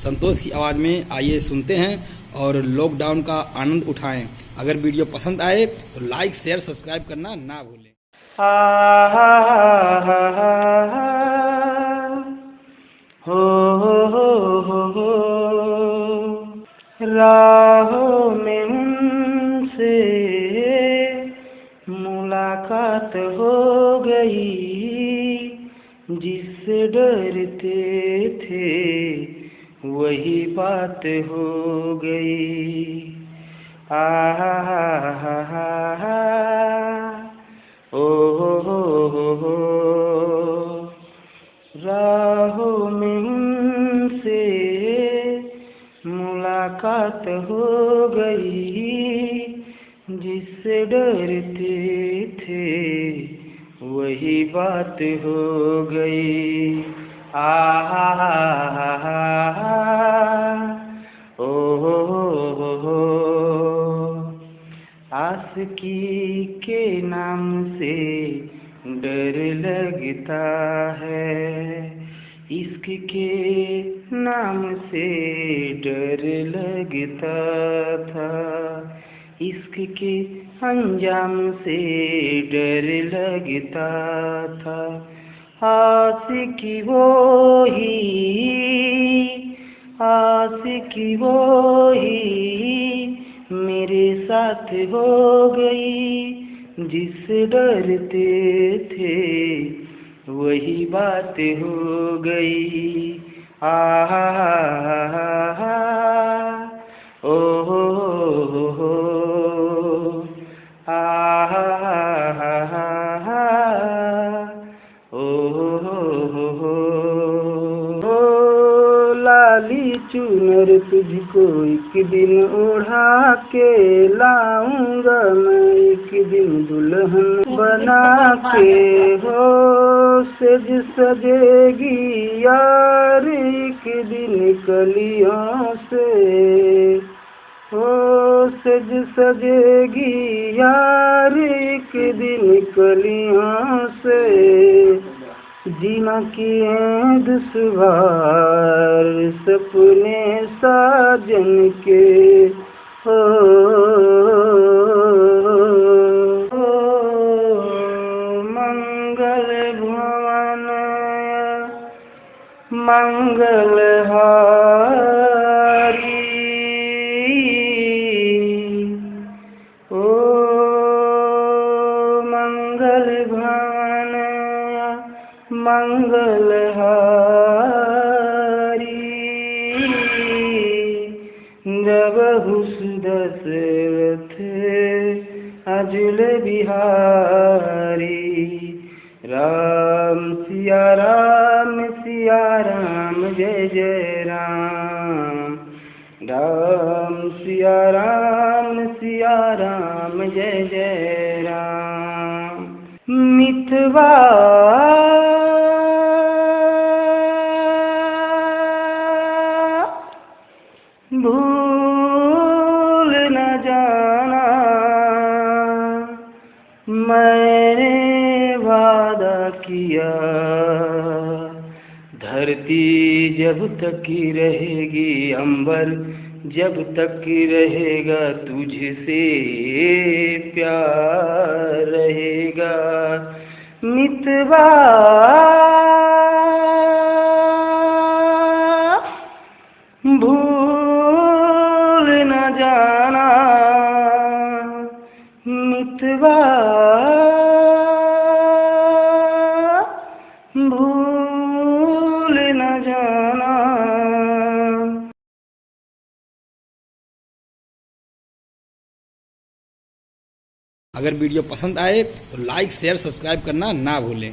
संतोष की आवाज़ में आइए सुनते हैं और लॉकडाउन का आनंद उठाएं। अगर वीडियो पसंद आए तो लाइक शेयर सब्सक्राइब करना ना भूलें। हो राहों में उनसे मुलाकात हो गई, जिससे डरते थे वही बात हो गई। ओ हो राहों में उनसे मुलाकात हो गई, जिससे डरते थे वही बात हो गई। हो आशिकी के नाम से डर लगता है, इश्क के नाम से डर लगता था, इश्क के अंजाम से डर लगता था। आशिकी वो ही मेरे साथ हो गई, जिससे डरते थे वही बात हो गई। ओ हो लाली चुनर तुझको एक दिन ओढ़ा के लाऊंगा मैं, एक दिन दुल्हन बना के। हो सज सजेगी यार एक दिन कलियों से, हो सज सजेगी यार एक दिन कलियों से। जीना किए दुश्वार सपने साजन के, हो मंगल भवन मंगलहारी, ओ मंगल भवन मंगलहारी। जब दशरथ अजुल बिहारी, राम सिया राम जय जय राम, राम सिया राम जय जय राम। मितवा भूल न जाना, मैंने वादा किया, धरती जब तक रहेगी, अंबर जब तक रहेगा, तुझसे प्यार रहेगा। मितवा भूल न जाना, मितवा भूल न जाना। अगर वीडियो पसंद आए तो लाइक शेयर सब्सक्राइब करना ना भूलें।